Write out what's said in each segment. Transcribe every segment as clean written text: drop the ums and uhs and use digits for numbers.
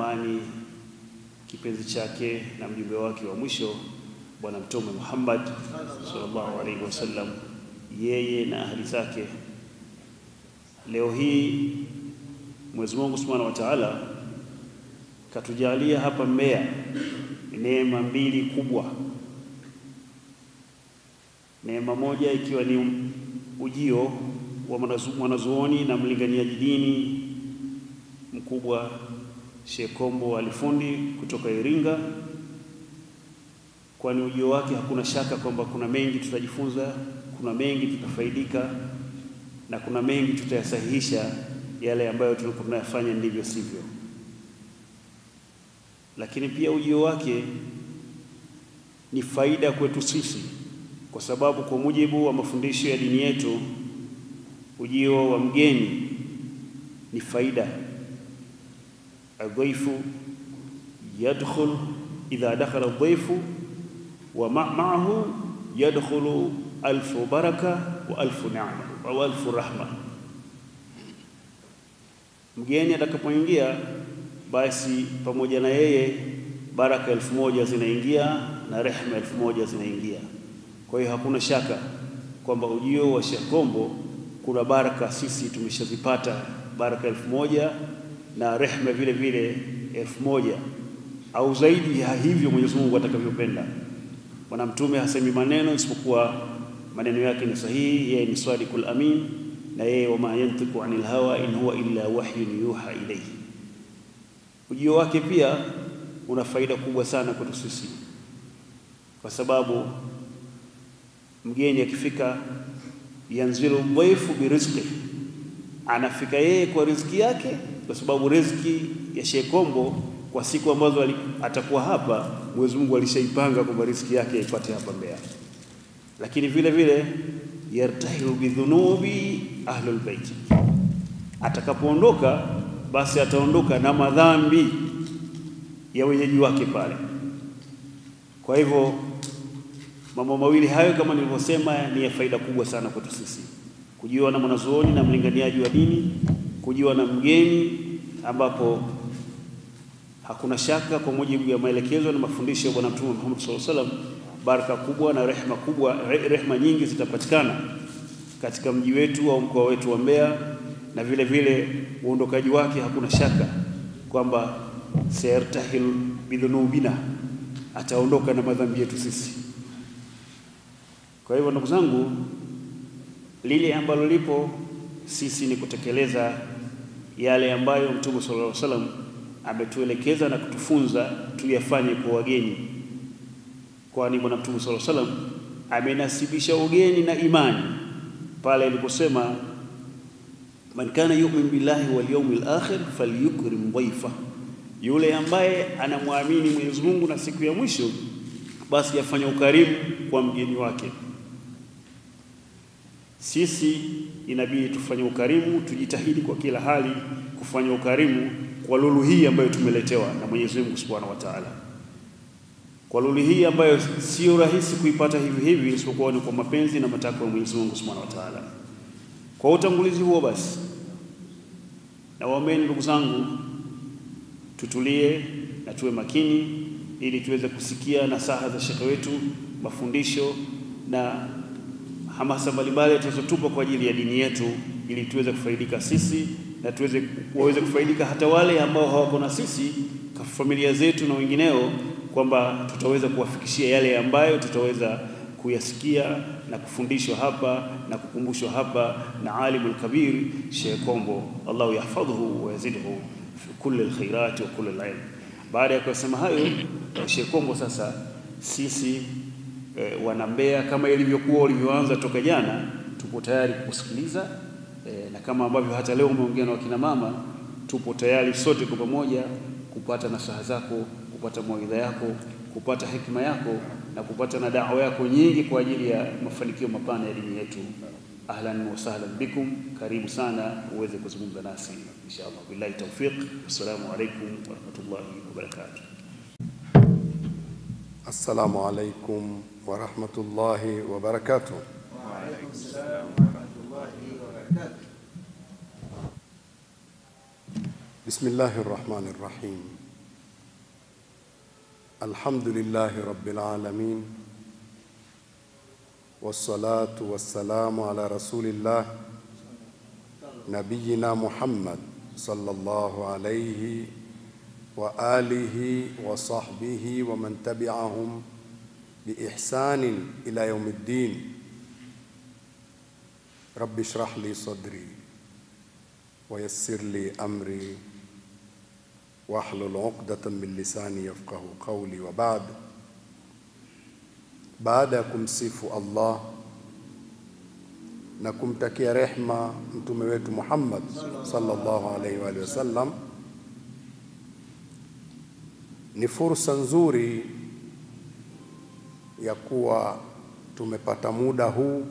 amani kipenzi chake na mjumbe wake wa mwisho bwana Mtume Muhammad sallallahu alaihi wasallam, yeye na ahli zake. Leo hii Mwenyezi Mungu Subhanahu wa Ta'ala katujalia hapa Mbeya neema mbili kubwa. Neema moja ikiwa ni ujio wa mwanazuoni na mlinganiaji dini mkubwa Sheikh Kombo Alifundi kutoka Iringa. Kwani ujio wake hakuna shaka kwamba kuna mengi tutajifunza, kuna mengi tutafaidika, na kuna mengi tutayasahihisha yale ambayo tulikuwa tunayafanya ndivyo sivyo. Lakini pia ujio wake ni faida kwetu sisi, kwa sababu kwa mujibu wa mafundisho ya dini yetu ujio wa mgeni ni faida. Adhaifu yadkhul idha dakhala adhaifu wa ma'ahu yadkhulu alfu baraka wa alfu ni'ma wa alfu rahma. Mgeni atakapoingia basi pamoja na yeye baraka 1000 zinaingia na rehema 1000 zinaingia. Kwa hiyo hakuna shaka kwamba ujio wa Sheikh Kombo kuna baraka sisi tumeshazipata, baraka 1000 na rehema vile vile 1000 au zaidi ya hivyo Mwenyezi Mungu atakavyopenda. Bwana Mtume hasemi maneno isipokuwa maneno yake ni sahihi, yeye ni sadiqul amin, na yeye wama yantiqu anil hawa in huwa illa wahyun yuha ilayhi. Ujio wake pia una faida kubwa sana kwetu sisi, kwa sababu mgeni akifika yanzilu dhaifu birizqi, anafika yeye kwa riziki yake, kwa sababu riziki ya Sheikh Kombo kwa siku ambazo atakuwa hapa Mwenyezi Mungu alishaipanga kwamba riziki yake ipate hapa Mbeya. Lakini vile vile yartahilu bidhunubi ahlul bait, atakapoondoka basi ataondoka na madhambi ya wenyeji wake pale. Kwa hivyo mambo mawili hayo kama nilivyosema ni ya faida kubwa sana kwetu sisi, kujiwa na mwanazuoni na mlinganiaji wa dini, kujiwa na mgeni ambapo hakuna shaka kwa mujibu ya maelekezo na mafundisho ya Bwana Mtume Muhammad sallallahu alaihi wasallam, baraka kubwa na rehema kubwa, rehema nyingi zitapatikana katika mji wetu au mkoa wetu wa Mbeya. Na vile vile uondokaji wake hakuna shaka kwamba sayartahil bidhunubina, ataondoka na madhambi yetu sisi. Kwa hivyo ndugu zangu, lile ambalo lipo sisi ni kutekeleza yale ambayo Mtume sallallahu alaihi wasallam ametuelekeza na kutufunza tuyafanye kwa wageni. Kwani Bwana Mtume sallallahu alaihi wasallam amenasibisha ugeni na imani pale aliposema man kana yu'min billahi wal yawmil akhir falyukrim dhayfa, yule ambaye anamwamini Mwenyezi Mungu na siku ya mwisho basi afanye ukarimu kwa mgeni wake. Sisi inabidi tufanye ukarimu, tujitahidi kwa kila hali kufanya ukarimu kwa lulu hii ambayo tumeletewa na Mwenyezi Mungu Subhanahu wa Ta'ala, kwa lulu hii ambayo sio rahisi kuipata hivi hivi isipokuwa ni kwa mapenzi na matakwa ya Mwenyezi Mungu Subhanahu wa Ta'ala. Kwa utangulizi huo basi, na waameni ndugu zangu, tutulie na tuwe makini ili tuweze kusikia nasaha za shekhe wetu, mafundisho na hamasa mbalimbali tunazotupa kwa ajili ya dini yetu, ili tuweze kufaidika sisi na waweze kufaidika hata wale ambao hawako na sisi, kwa familia zetu na wengineo, kwamba tutaweza kuwafikishia yale ambayo tutaweza kuyasikia na kufundishwa hapa na kukumbushwa hapa na alimul kabir Sheikh Kombo, Allahu yahfadhuhu wa yazidhu fi kulli alkhairat wa kulli alilm. Baada ya kusema hayo Sheikh Kombo, sasa sisi wana Mbeya, kama ilivyokuwa ulivyoanza toka jana, tupo tayari kukusikiliza, na kama ambavyo hata leo umeongea na wakina mama, tupo tayari sote kwa pamoja kupata nasaha zako, kupata mawaidha yako, kupata hekima yako na kupata na da'wa yako nyingi kwa ajili ya mafanikio mapana ya dini yetu. Ahlan wa sahlan bikum, karibu sana uweze kuzungumza nasi inshallah. Billahi tawfiq, assalamu alaykum wa rahmatullahi wa barakatuh. Assalamu alaykum wa rahmatullahi wa barakatuh. Wa alaykum assalam wa rahmatullahi wa barakatuh. Bismillahir rahmanir rahim. Alhamdulillahi Rabbil Alamin, wassalatu wassalamu ala Rasulillah Nabiyina Muhammad sallallahu alayhi wa alihi wa sahbihi wa man tabi'ahum bi ihsanin ila yawmiddin. Rabbi shrah li sadri wa yassir li amri wahlul 'uqdatan min lisani yafqahu qawli. Wa ba'd. Baada ya kumsifu Allah na kumtakia rehma mtume wetu Muhammad sallallahu alaihi wa sallam, ni fursa nzuri ya kuwa tumepata muda huu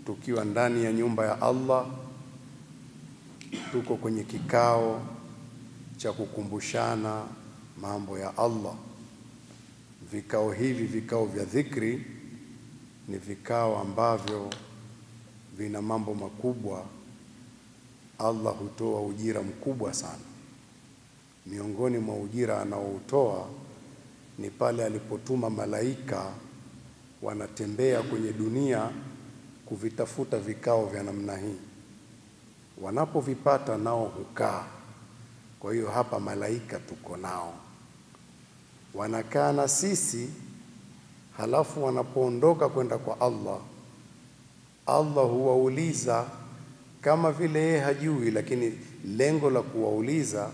tukiwa ndani ya nyumba ya Allah, tuko kwenye kikao cha kukumbushana mambo ya Allah. Vikao hivi, vikao vya dhikri, ni vikao ambavyo vina mambo makubwa. Allah hutoa ujira mkubwa sana. Miongoni mwa ujira anaoutoa ni pale alipotuma malaika wanatembea kwenye dunia kuvitafuta vikao vya namna hii. Wanapovipata nao hukaa. Kwa hiyo hapa malaika tuko nao, wanakaa na sisi, halafu wanapoondoka kwenda kwa Allah, Allah huwauliza kama vile yeye hajui, lakini lengo la kuwauliza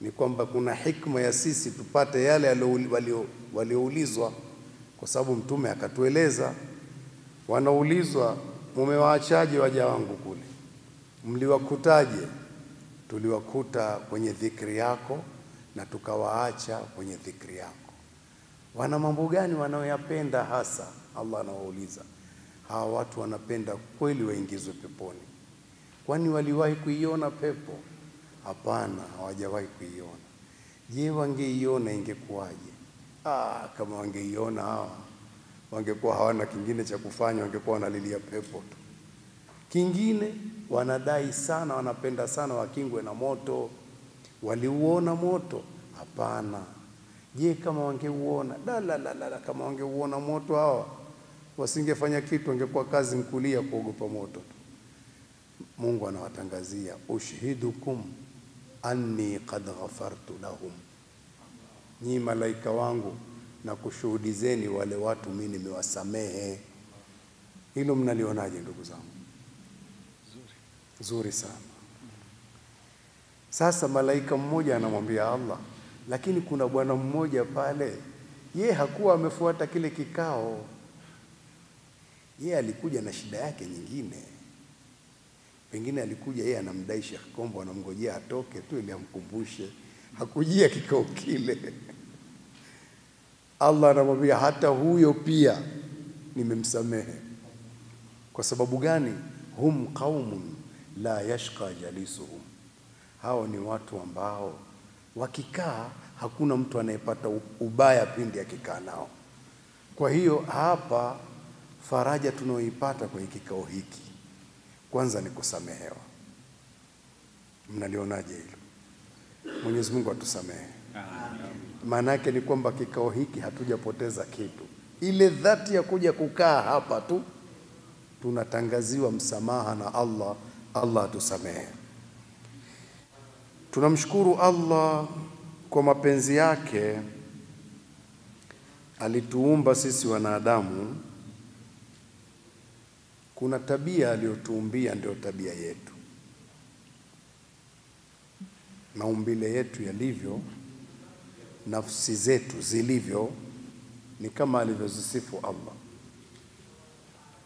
ni kwamba kuna hikma ya sisi tupate yale walioulizwa, kwa sababu mtume akatueleza. Wanaulizwa, mumewaachaje waja wangu kule? Mliwakutaje? Tuliwakuta kwenye dhikri yako na tukawaacha kwenye dhikri yako. Wana mambo gani wanaoyapenda hasa? Allah anawauliza. Hawa watu wanapenda kweli waingizwe peponi. Kwani waliwahi kuiona pepo? Hapana, hawajawahi kuiona. Je, wangeiona ingekuwaje? Kama wangeiona hawa, wangekuwa hawana kingine cha kufanya, wangekuwa wanalilia pepo tu. Kingine, wanadai sana, wanapenda sana wakingwe na moto. Waliuona moto? Hapana. Je, kama wangeuona? La, kama wangeuona moto hawa wasingefanya kitu, wangekuwa kazi nkulia kuogopa moto tu. Mungu anawatangazia, ushhidukum anni qad ghafartu lahum, nyi malaika wangu na kushuhudizeni wale watu mimi nimewasamehe. Hilo mnalionaje ndugu zangu? Zuri sana. Sasa malaika mmoja anamwambia Allah, lakini kuna bwana mmoja pale, ye hakuwa amefuata kile kikao. Ye alikuja na shida yake nyingine. Pengine alikuja yeye anamdai Sheikh Kombo, anamngojea atoke tu ili amkumbushe. Hakujia kikao kile. Allah anamwambia hata huyo pia nimemsamehe. Kwa sababu gani? Hum qaumun la yashqa jalisuhum. Hao ni watu ambao wakikaa hakuna mtu anayepata ubaya pindi akikaa nao. Kwa hiyo hapa faraja tunaoipata kwenye kikao hiki, kwanza ni kusamehewa. Mnalionaje hilo? Mwenyezi Mungu atusamehe. Maana yake ni kwamba kikao hiki hatujapoteza kitu. Ile dhati ya kuja kukaa hapa tu, tunatangaziwa msamaha na Allah. Allah atusamehe. Tunamshukuru Allah kwa mapenzi yake, alituumba sisi wanadamu. Kuna tabia aliyotuumbia, ndio tabia yetu. Maumbile yetu yalivyo, nafsi zetu zilivyo, ni kama alivyozisifu Allah.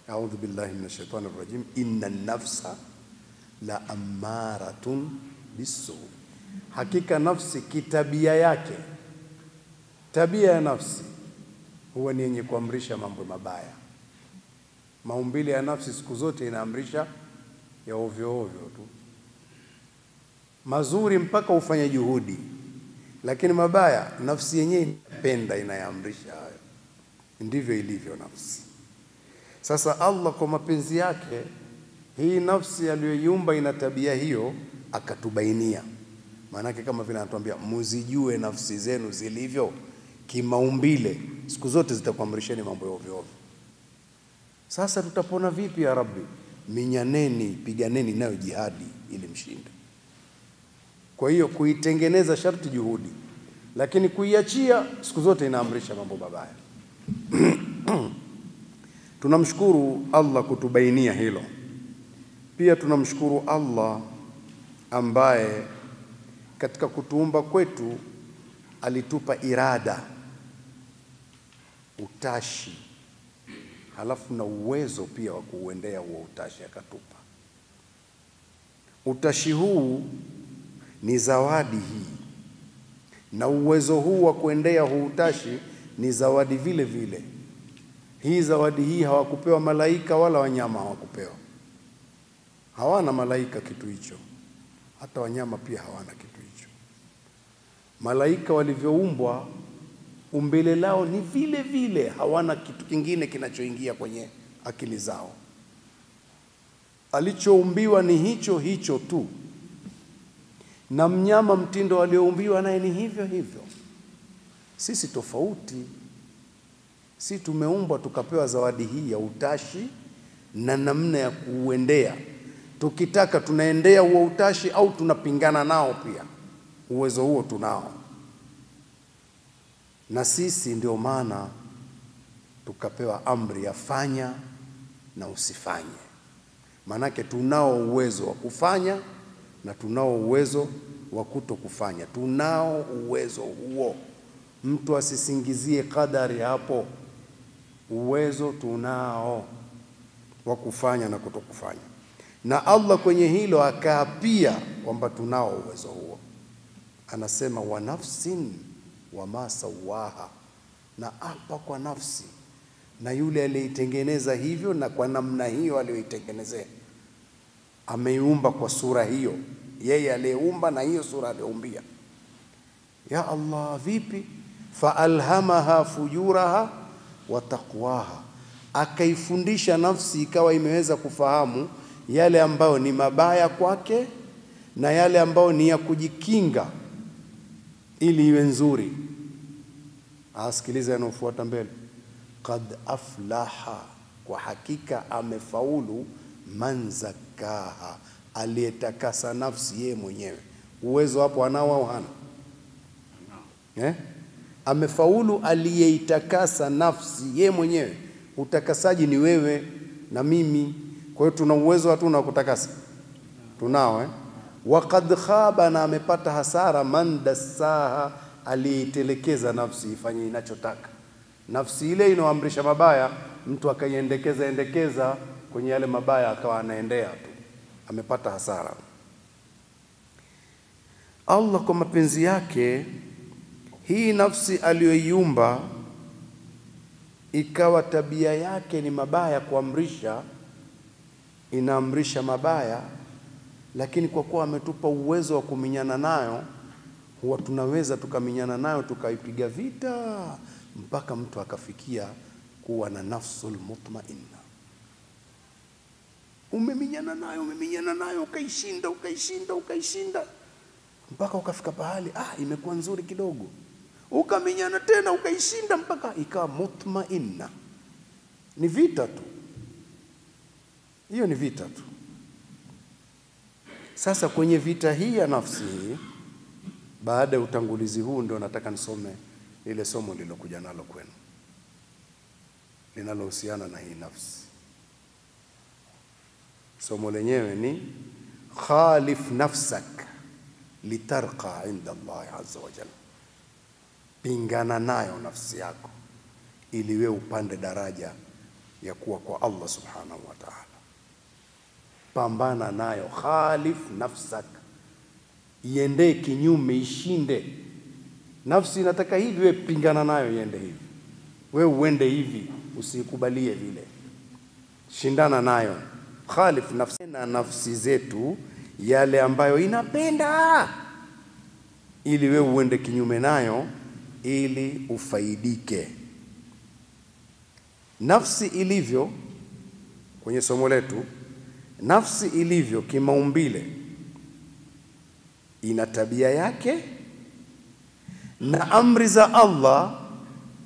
A'udhu billahi minash shaitani rrajim. Inna nafsa la ammaratun bisu. Hakika nafsi kitabia yake, tabia ya nafsi huwa ni yenye kuamrisha mambo mabaya. Maumbile ya nafsi siku zote inaamrisha ya ovyo ovyo tu. Mazuri mpaka ufanye juhudi, lakini mabaya nafsi yenyewe inapenda, inayaamrisha hayo. Ndivyo ilivyo nafsi. Sasa Allah kwa mapenzi yake, hii nafsi aliyoiumba ina tabia hiyo, akatubainia Maanake kama vile anatuambia muzijue nafsi zenu zilivyo kimaumbile, siku zote zitakuamrisheni mambo ya ovyo ovyo. Sasa tutapona vipi ya Rabbi? Minyaneni, piganeni nayo jihadi ili mshinde. Kwa hiyo kuitengeneza sharti juhudi, lakini kuiachia siku zote inaamrisha mambo mabaya. Tunamshukuru Allah kutubainia hilo. Pia tunamshukuru Allah ambaye katika kutuumba kwetu alitupa irada, utashi, halafu na uwezo pia wa kuuendea huo utashi akatupa. Utashi huu ni zawadi hii, na uwezo huu wa kuendea huu utashi ni zawadi vile vile. Hii zawadi hii hawakupewa malaika wala wanyama, hawakupewa. Hawana malaika kitu hicho, hata wanyama pia hawana kitu hicho. Malaika walivyoumbwa, umbile lao ni vile vile, hawana kitu kingine kinachoingia kwenye akili zao. Alichoumbiwa ni hicho hicho tu, na mnyama mtindo alioumbiwa naye ni hivyo hivyo. Sisi tofauti, si tumeumbwa tukapewa zawadi hii ya utashi na namna ya kuuendea. Tukitaka tunaendea huo utashi au tunapingana nao pia, uwezo huo tunao. Na sisi ndio maana tukapewa amri ya fanya na usifanye. Maanake tunao uwezo wa kufanya na tunao uwezo wa kutokufanya. Tunao uwezo huo, mtu asisingizie kadari hapo. Uwezo tunao wa kufanya na kutokufanya, na Allah kwenye hilo akaapia kwamba tunao uwezo huo. Anasema wa nafsin wa ma sawaha, na apa kwa nafsi na yule aliyeitengeneza hivyo, na kwa namna hiyo aliyoitengenezea. Ameiumba kwa sura hiyo, yeye aliyeumba na hiyo sura aliyoumbia. Ya Allah, vipi? Faalhamaha fujuraha wa taqwaha, akaifundisha nafsi ikawa imeweza kufahamu yale ambayo ni mabaya kwake na yale ambayo ni ya kujikinga ili iwe nzuri. Asikiliza yanayofuata mbele. Qad aflaha, kwa hakika amefaulu, man zakaha, aliyetakasa nafsi yeye mwenyewe. Uwezo hapo anao au hana? Amefaulu aliyeitakasa nafsi yeye mwenyewe. Utakasaji ni wewe na mimi. Kwa hiyo tuna uwezo, hatuna kutakasa? Tunao. Waqad khaba, na amepata hasara, man dassaha, aliyeitelekeza nafsi ifanye inachotaka. Nafsi ile inaoamrisha mabaya, mtu akaiendekeza kwenye yale mabaya, akawa anaendea tu, amepata hasara. Allah kwa mapenzi yake, hii nafsi aliyoiumba ikawa tabia yake ni mabaya, kuamrisha, inaamrisha mabaya, lakini kwa kuwa ametupa uwezo wa kuminyana nayo, huwa tunaweza tukaminyana nayo, tukaipiga vita mpaka mtu akafikia kuwa na nafsul mutmainna. Umeminyana nayo, ukaishinda mpaka ukafika pahali imekuwa nzuri kidogo, ukaminyana tena ukaishinda mpaka ikawa mutmainna. Ni vita tu hiyo, ni vita tu. Sasa kwenye vita hii ya nafsi hii, baada ya utangulizi huu, ndio nataka nisome ile somo lilokuja nalo kwenu, linalohusiana na hii nafsi. Somo lenyewe ni khalif nafsak litarqa inda Allah azza wa jalla. Pingana nayo nafsi yako ili wewe upande daraja ya kuwa kwa Allah subhanahu wa ta'ala. Pambana nayo, khalif nafsak, iende kinyume, ishinde. Nafsi inataka hivi, wewe pingana nayo iende hivi. Wewe uende hivi, usikubalie vile, shindana nayo. Khalif nafsi, na nafsi zetu yale ambayo inapenda, ili wewe uende kinyume nayo ili ufaidike. Nafsi ilivyo kwenye somo letu, nafsi ilivyo kimaumbile ina tabia yake, na amri za Allah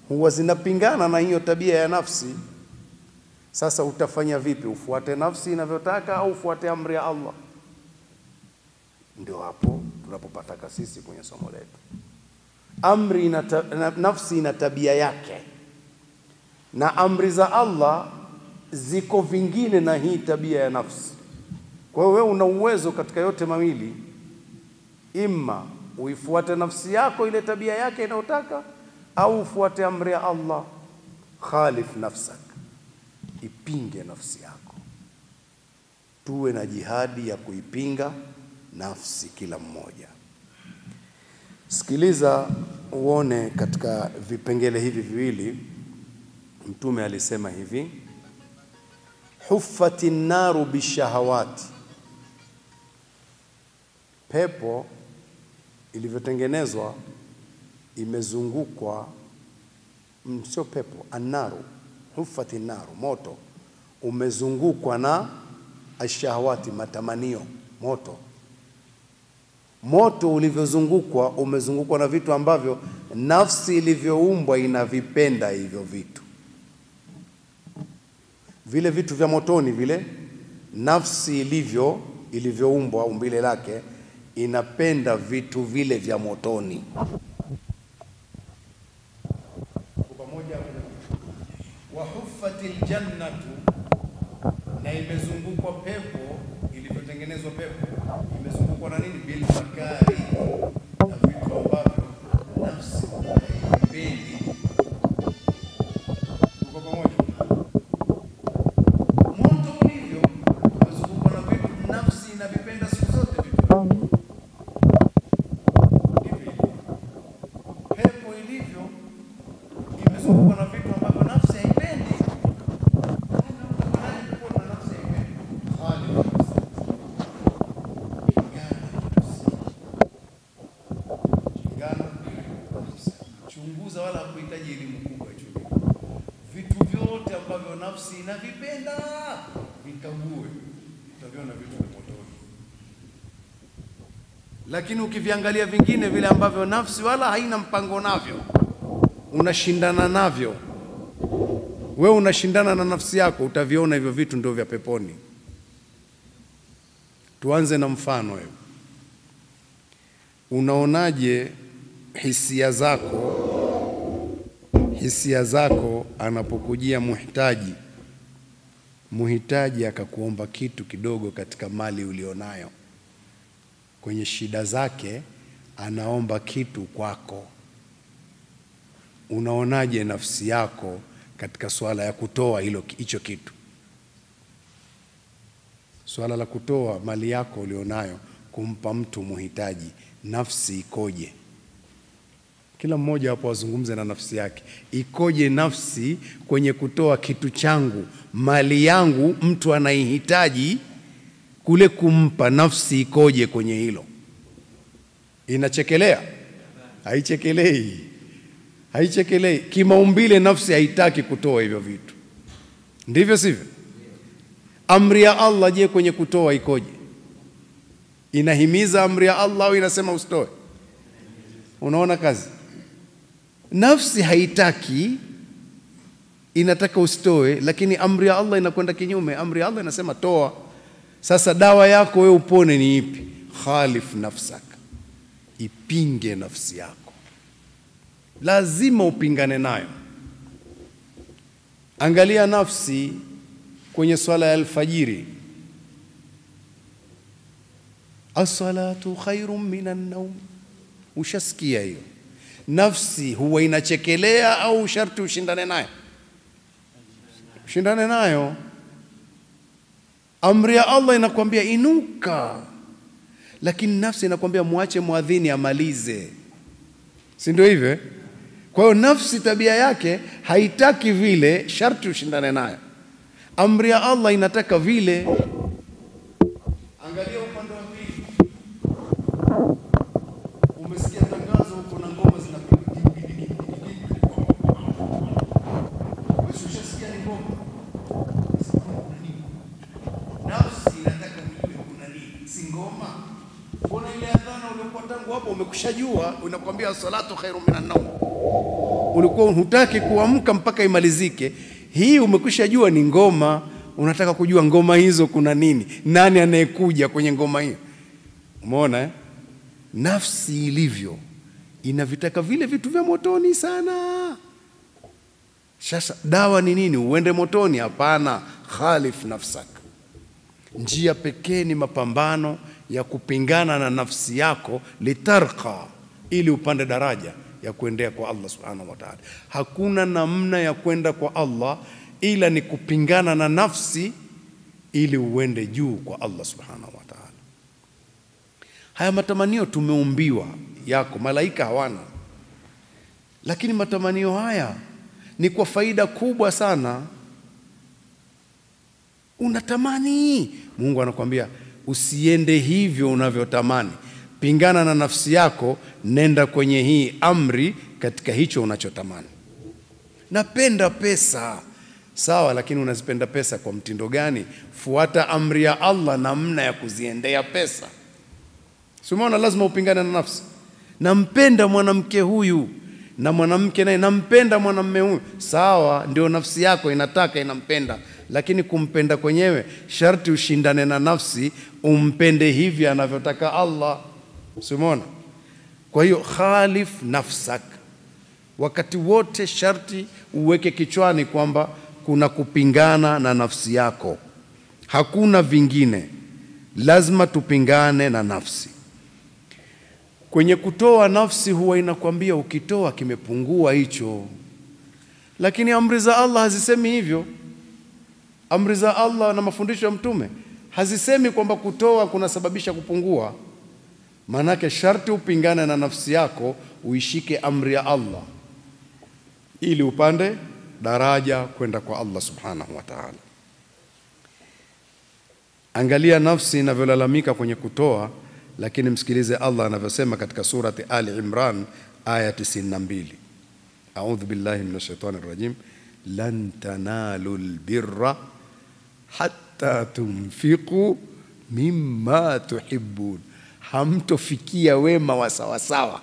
huwa zinapingana na hiyo tabia ya nafsi. Sasa utafanya vipi? Ufuate nafsi inavyotaka au ufuate amri ya Allah? Ndio hapo tunapopataka sisi kwenye somo letu. Nafsi ina tabia yake, na amri za Allah ziko vingine na hii tabia ya nafsi. Kwa hiyo wewe una uwezo katika yote mawili, imma uifuate nafsi yako ile tabia yake inayotaka, au ufuate amri ya Allah. Khalif nafsak, ipinge nafsi yako. Tuwe na jihadi ya kuipinga nafsi kila mmoja. Sikiliza uone katika vipengele hivi viwili. Mtume alisema hivi: huffati naru bishahawati, pepo ilivyotengenezwa imezungukwa, sio pepo, annaru, huffati naru, moto umezungukwa na ashahawati, matamanio. Moto ulivyozungukwa, umezungukwa na vitu ambavyo nafsi ilivyoumbwa inavipenda hivyo vitu. Vile vitu vya motoni vile, nafsi ilivyoumbwa, umbile lake inapenda vitu vile vya motoni. Kwa pamoja, wa huffatil jannatu, na imezungukwa pepo, ilivyotengenezwa pepo imezungukwa na nini? Bil makari, na vitu ambavyo nafsi haipendi. Kwa pamoja, moto ulivyo umezungukwa na vitu nafsi inavipenda siku zote vitu. Pepo ilivyo imezungukwa na vitu ambavyo nafsi haipendi. Chunguza, wala kuhitaji elimu kubwa hicho. Vitu vyote ambavyo nafsi inavipenda vikague, utaviona vitu vya motoni. Lakini ukiviangalia vingine vile ambavyo nafsi wala haina mpango navyo, unashindana navyo, wewe unashindana na nafsi yako, utaviona hivyo vitu ndio vya peponi. Tuanze na mfano. Wewe unaonaje hisia zako anapokujia muhitaji akakuomba kitu kidogo katika mali ulionayo? Kwenye shida zake anaomba kitu kwako, unaonaje nafsi yako katika swala ya kutoa hicho kitu? Swala la kutoa mali yako ulionayo kumpa mtu muhitaji, nafsi ikoje? Kila mmoja hapo azungumze na nafsi yake. Ikoje nafsi kwenye kutoa kitu changu, mali yangu, mtu anaihitaji, kule kumpa, nafsi ikoje kwenye hilo? Inachekelea? Haichekelei. Kimaumbile nafsi haitaki kutoa hivyo vitu, ndivyo sivyo? Amri ya Allah, je, kwenye kutoa ikoje? Inahimiza amri ya Allah au inasema usitoe? Unaona kazi? Nafsi haitaki, inataka usitoe, lakini amri ya Allah inakwenda kinyume. Amri ya Allah inasema toa. Sasa dawa yako wewe upone ni ipi? Khalif nafsak, ipinge nafsi yako, lazima upingane nayo. Angalia nafsi kwenye swala ya alfajiri, as-salatu khairun minan naum. Ushasikia hiyo? Nafsi huwa inachekelea au sharti ushindane nayo? Ushindane nayo. Amri ya Allah inakwambia inuka, lakini nafsi inakwambia muache muadhini amalize, si ndio hivyo? Kwa hiyo nafsi tabia yake haitaki vile, sharti ushindane nayo. Amri ya Allah inataka vile. Angalia upande wa pili, umesikia tangazo huko na ngoma zinapiga, ushasikia ni ngoma, nafsi inataka ujue kuna nini, si ngoma. Mbona ile adhana umekushajua, unakwambia salatu khairu minan naum. Ulikuwa hutaki kuamka mpaka imalizike. Hii umekushajua ni ngoma, unataka kujua ngoma hizo kuna nini, nani anayekuja kwenye ngoma hiyo. Umeona eh? Nafsi ilivyo inavitaka vile vitu vya motoni sana. Sasa dawa ni nini? Uende motoni? Hapana, khalif nafsak. Njia pekee ni mapambano ya kupingana na nafsi yako, litarqa, ili upande daraja ya kuendea kwa Allah subhanahu wa ta'ala. Hakuna namna ya kwenda kwa Allah ila ni kupingana na nafsi ili uende juu kwa Allah subhanahu wa ta'ala. Haya matamanio tumeumbiwa yako, malaika hawana. Lakini matamanio haya ni kwa faida kubwa sana. Unatamani, Mungu anakuambia usiende hivyo unavyotamani. Pingana na nafsi yako, nenda kwenye hii amri katika hicho unachotamani. Napenda pesa. Sawa, lakini unazipenda pesa kwa mtindo gani? Fuata amri ya Allah namna ya kuziendea pesa. Umeona, lazima upingane na nafsi. Nampenda mwanamke huyu, na mwanamke naye nampenda mwanamume huyu. Sawa, ndio nafsi yako inataka, inampenda, lakini kumpenda kwenyewe sharti ushindane na nafsi, umpende hivi anavyotaka Allah. Umeona? Kwa hiyo khalif nafsak. Wakati wote sharti uweke kichwani kwamba kuna kupingana na nafsi yako, hakuna vingine. Lazima tupingane na nafsi. Kwenye kutoa, nafsi huwa inakwambia ukitoa kimepungua hicho, lakini amri za Allah hazisemi hivyo. Amri za Allah na mafundisho ya Mtume hazisemi kwamba kutoa kunasababisha kupungua. Manake sharti upingane na nafsi yako, uishike amri ya Allah ili upande daraja kwenda kwa Allah subhanahu wa ta'ala. Angalia nafsi inavyolalamika kwenye kutoa, lakini msikilize Allah anavyosema katika surati Ali Imran aya 92. A'udhu billahi minash shaitani rajim. Lan tanalul birra hatta tunfiqu mimma tuhibbun. Hamtofikia wema wa sawa sawa.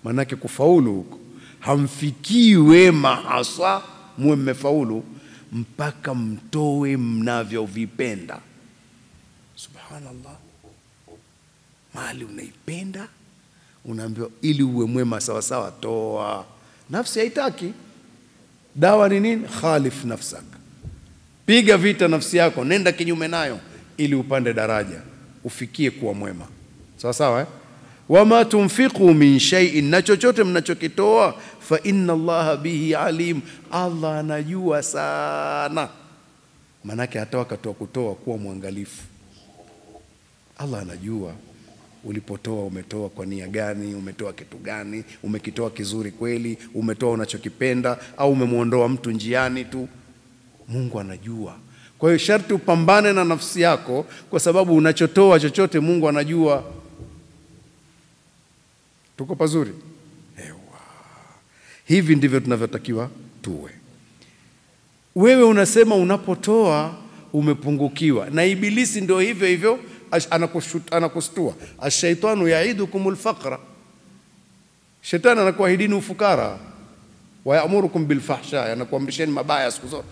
Manake kufaulu huko, hamfikii wema hasa muwe mmefaulu mpaka mtoe mnavyovipenda. Subhanallah. Mali unaipenda, unaambiwa ili uwe mwema sawa sawa, toa. Nafsi haitaki. Dawa ni nini? Khalif nafsak. Piga vita nafsi yako, nenda kinyume nayo ili upande daraja, ufikie kuwa mwema. Sawa sawa eh? Wama tunfiqu min shay'in, na chochote mnachokitoa, fa inna Allaha bihi alim, Allah anajua sana. Manake hata wakati wa kutoa kuwa mwangalifu. Allah anajua ulipotoa, umetoa kwa nia gani, umetoa kitu gani, umekitoa kizuri kweli, umetoa unachokipenda, au umemuondoa mtu njiani tu. Mungu anajua. Kwa hiyo sharti upambane na nafsi yako, kwa sababu unachotoa chochote Mungu anajua. Tuko pazuri? Ewa. Hivi ndivyo tunavyotakiwa tuwe. Wewe unasema unapotoa umepungukiwa, na ibilisi ndio hivyo hivyo anakustua. Ash-shaytanu ya'idukumul faqra. Shetani anakuahidini ufukara. Wa ya'murukum bil fahsha, anakuamrisheni mabaya siku zote.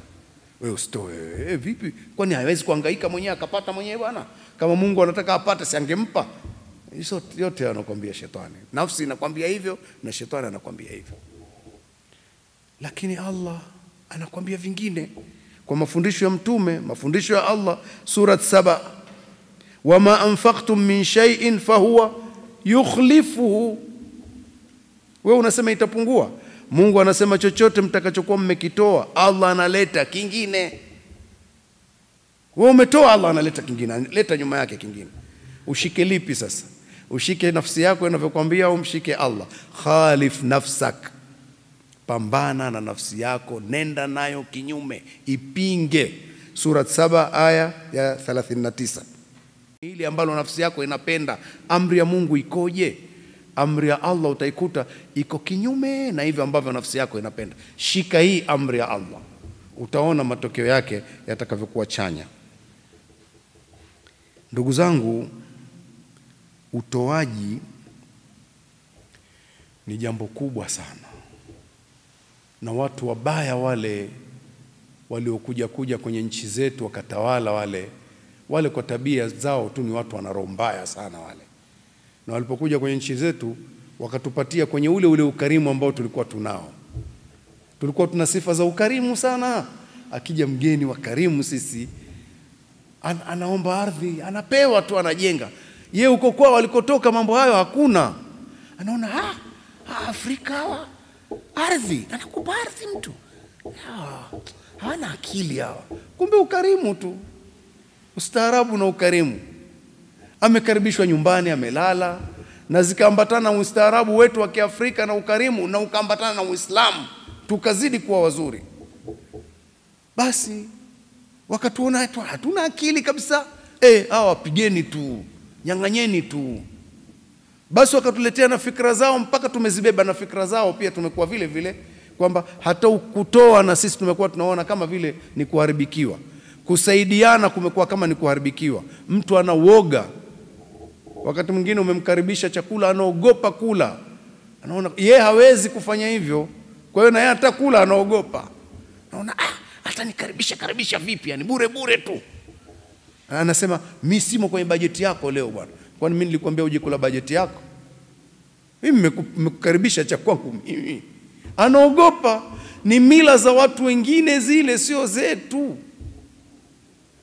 Wewe usitoe. Vipi? Kwani hawezi kuhangaika mwenyewe akapata mwenyewe bwana? Kama Mungu anataka apate, si angempa? Hizo yote anakuambia shetani. Nafsi inakwambia hivyo na shetani anakuambia hivyo. Lakini Allah anakuambia vingine kwa mafundisho ya Mtume, mafundisho ya Allah. Surat 7, wama anfaqtum min shay'in fahuwa yukhlifuhu. Wewe unasema itapungua, Mungu anasema chochote mtakachokuwa mmekitoa Allah analeta kingine. Wewe umetoa, Allah analeta kingine, analeta nyuma yake kingine. Ushike lipi sasa? Ushike nafsi yako inavyokuambia au mshike Allah? Khalif nafsak. Pambana na nafsi yako, nenda nayo kinyume, ipinge. Surat 7 aya ya 39. Ili ambalo nafsi yako inapenda, amri ya Mungu ikoje? Amri ya Allah utaikuta iko kinyume na hivyo ambavyo nafsi yako inapenda. Shika hii amri ya Allah, utaona matokeo yake yatakavyokuwa chanya. Ndugu zangu, utoaji ni jambo kubwa sana, na watu wabaya wale waliokuja kwenye nchi zetu wakatawala, wale kwa tabia zao tu ni watu wana roho mbaya sana wale, na walipokuja kwenye nchi zetu wakatupatia kwenye ule ukarimu ambao tulikuwa tunao. Tulikuwa tuna sifa za ukarimu sana. Akija mgeni wa karimu sisi, anaomba ardhi, anapewa tu, anajenga. Yeye huko kwao walikotoka mambo hayo hakuna. Anaona Afrika hawa ardhi, anakupa ardhi mtu. Hawana akili hawa. Kumbe ukarimu tu. Ustaarabu na ukarimu. Amekaribishwa nyumbani, amelala, na zikaambatana ustaarabu wetu wa Kiafrika na ukarimu, na ukaambatana na Uislamu, tukazidi kuwa wazuri. Basi wakatuona hatuna akili kabisa. Hawa pigeni tu, nyang'anyeni tu. Basi wakatuletea na fikra zao, mpaka tumezibeba na fikra zao pia. Tumekuwa vile vile kwamba hata kutoa na sisi tumekuwa tunaona kama vile ni kuharibikiwa. Kusaidiana kumekuwa kama ni kuharibikiwa. Mtu ana uoga. Wakati mwingine umemkaribisha chakula, anaogopa kula. Anaona yeye hawezi kufanya hivyo. Kwa hiyo na yeye hata kula anaogopa. Anaona hata nikaribisha vipi, yani bure tu. Anasema mimi simo kwenye bajeti yako leo bwana. Kwani mimi nilikwambia uje kula bajeti yako? Mimi nimekukaribisha cha kwangu mimi. Anaogopa. Ni mila za watu wengine zile, sio zetu.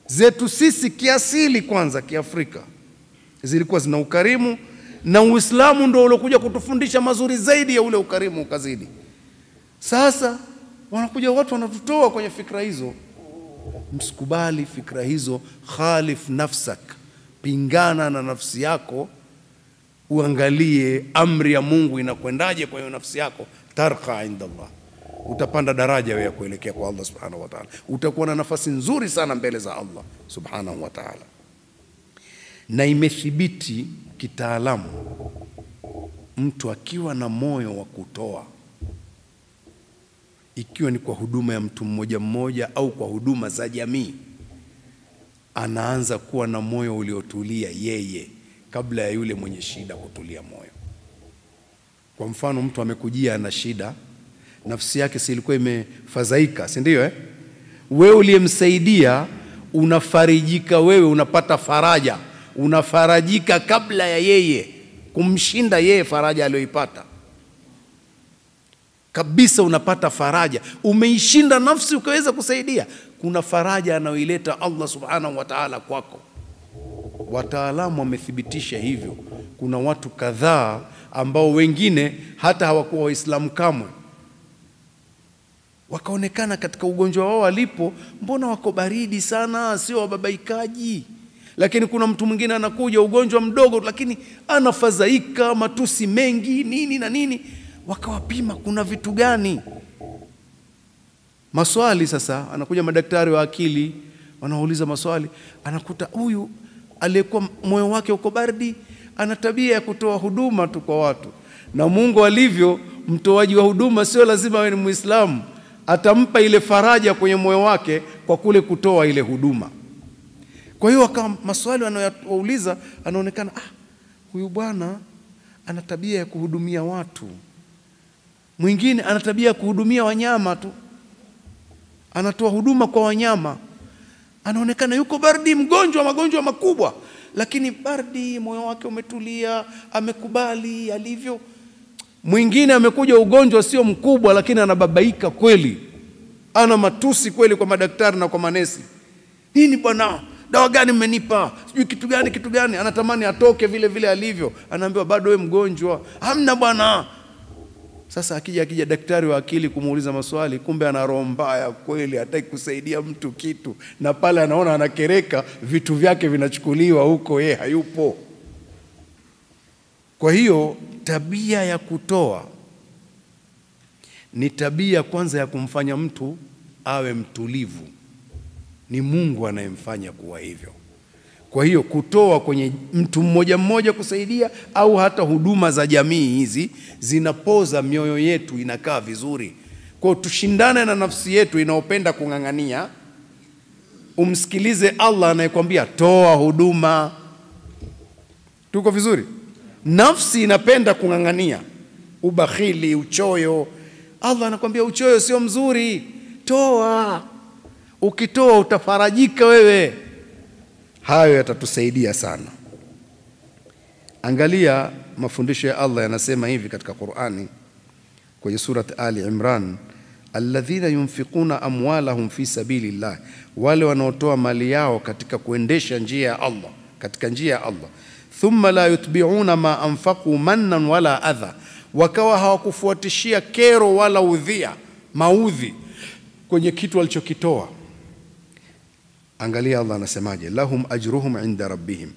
Zetu sisi kiasili kwanza Kiafrika zilikuwa zina ukarimu, na Uislamu ndio uliokuja kutufundisha mazuri zaidi ya ule ukarimu ukazidi. Sasa wanakuja watu wanatutoa kwenye fikra hizo. Msikubali fikra hizo. Khalif nafsak, pingana na nafsi yako, uangalie amri ya Mungu inakwendaje kwa hiyo nafsi yako. Tarqa inda Allah, utapanda daraja wewe kuelekea kwa Allah subhanahu wa ta'ala. Utakuwa na nafasi nzuri sana mbele za Allah subhanahu wa ta'ala. Na imethibiti kitaalamu, mtu akiwa na moyo wa kutoa, ikiwa ni kwa huduma ya mtu mmoja au kwa huduma za jamii, anaanza kuwa na moyo uliotulia yeye kabla ya yule mwenye shida kutulia moyo. Kwa mfano, mtu amekujia na shida, nafsi yake si ilikuwa imefadhaika, si ndio? Wewe uliyemsaidia unafarijika, wewe unapata faraja, unafarajika kabla ya yeye kumshinda yeye faraja aliyoipata. Kabisa unapata faraja, umeishinda nafsi ukaweza kusaidia. Kuna faraja anayoileta Allah subhanahu wa ta'ala kwako. Wataalamu wamethibitisha hivyo. Kuna watu kadhaa ambao wengine hata hawakuwa Waislamu kamwe, wakaonekana katika ugonjwa wao walipo, mbona wako baridi sana, sio wababaikaji. Lakini kuna mtu mwingine anakuja ugonjwa mdogo, lakini anafadhaika, matusi mengi, nini na nini. Wakawapima kuna vitu gani. Maswali sasa, anakuja madaktari wa akili, wanauliza maswali, anakuta huyu aliyekuwa moyo wake uko baridi ana tabia ya kutoa huduma tu kwa watu. Na Mungu alivyo, mtoaji wa huduma sio lazima awe ni Muislamu, atampa ile faraja kwenye moyo wake kwa kule kutoa ile huduma. Kwa hiyo kama maswali wanayouliza, anaonekana huyu bwana ana tabia ya kuhudumia watu. Mwingine ana tabia ya kuhudumia wanyama tu, anatoa huduma kwa wanyama. Anaonekana yuko baridi, mgonjwa, magonjwa makubwa, lakini baridi, moyo wake umetulia, amekubali alivyo. Mwingine amekuja ugonjwa sio mkubwa, lakini anababaika kweli, ana matusi kweli kwa madaktari na kwa manesi. Nini bwana, dawa gani mmenipa, sijui kitu gani. Anatamani atoke vile vile alivyo, anaambiwa bado wewe mgonjwa. Hamna bwana. Sasa akija daktari wa akili kumuuliza maswali, kumbe ana roho mbaya kweli, hataki kusaidia mtu kitu, na pale anaona anakereka, vitu vyake vinachukuliwa huko, yeye hayupo. Kwa hiyo tabia ya kutoa ni tabia kwanza ya kumfanya mtu awe mtulivu. Ni Mungu anayemfanya kuwa hivyo. Kwa hiyo kutoa kwenye mtu mmoja kusaidia, au hata huduma za jamii hizi, zinapoza mioyo yetu, inakaa vizuri. Kwa tushindane na nafsi yetu inaopenda kung'ang'ania. Umsikilize Allah anayekwambia toa huduma. Tuko vizuri? Nafsi inapenda kung'ang'ania, ubakhili, uchoyo. Allah anakuambia uchoyo sio mzuri, toa. Ukitoa utafarajika wewe. Hayo yatatusaidia sana. Angalia mafundisho ya Allah yanasema hivi katika Qur'ani kwenye surat Ali Imran, alladhina yunfiquna amwalahum fi sabilillah, wale wanaotoa mali yao katika kuendesha njia ya Allah, katika njia ya Allah, thumma la yutbi'una ma anfaqu mannan wala adha, wakawa hawakufuatishia kero wala udhia, maudhi kwenye kitu walichokitoa. Angalia Allah anasemaje, lahum ajruhum inda rabbihim,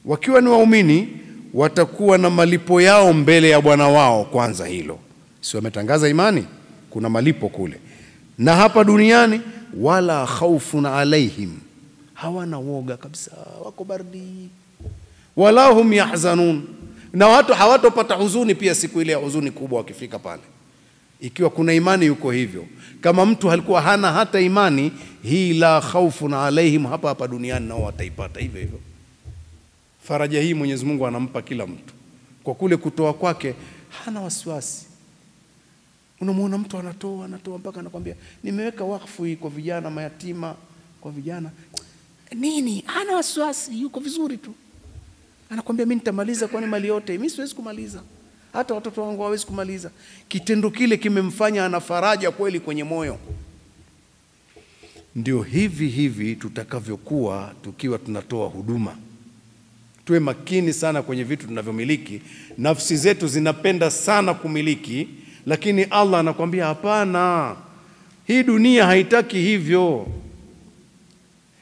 wakiwa ni waumini watakuwa na malipo yao mbele ya Bwana wao. Kwanza hilo, si wametangaza imani, kuna malipo kule. Na hapa duniani, wala khawfun alaihim, hawana woga kabisa, wako baridi. Wala hum yahzanun, na watu hawatopata huzuni pia siku ile ya huzuni kubwa wakifika pale. Ikiwa kuna imani yuko hivyo. Kama mtu alikuwa hana hata imani, hii la khawfun alaihim, hapa duniani nao wataipata hivyo hivyo. Faraja hii Mwenyezi Mungu anampa kila mtu. Kwa kule kutoa kwake hana wasiwasi. Unamuona mtu anatoa mpaka anakuambia nimeweka wakfu hii kwa vijana mayatima, kwa vijana. Nini? Hana wasiwasi, yuko vizuri tu. Anakuambia mimi nitamaliza, kwani mali yote mimi siwezi kumaliza. Hata watoto wangu hawezi kumaliza. Kitendo kile kimemfanya ana faraja kweli kwenye moyo. Ndio hivi tutakavyokuwa tukiwa tunatoa huduma. Tuwe makini sana kwenye vitu tunavyomiliki. Nafsi zetu zinapenda sana kumiliki, lakini Allah anakuambia hapana. Hii dunia haitaki hivyo.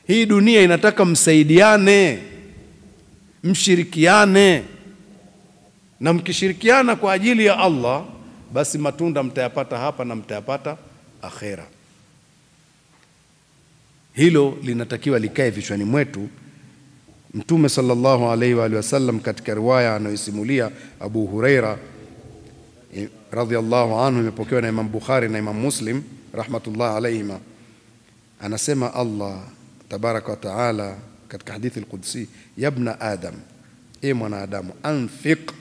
Hii dunia inataka msaidiane, mshirikiane. Na mkishirikiana kwa ajili ya Allah, basi matunda mtayapata hapa na mtayapata akhera. Hilo linatakiwa likae vichwani mwetu. Mtume sallallahu alaihi wa sallam katika riwaya anayosimulia Abu Huraira radhiyallahu anhu, imepokewa na Imam Bukhari na Imam Muslim rahmatullah alayhima, anasema Allah tabaraka wa taala katika hadithi al-Qudsi, ya ibna Adam, e mwanadamu, anfiq,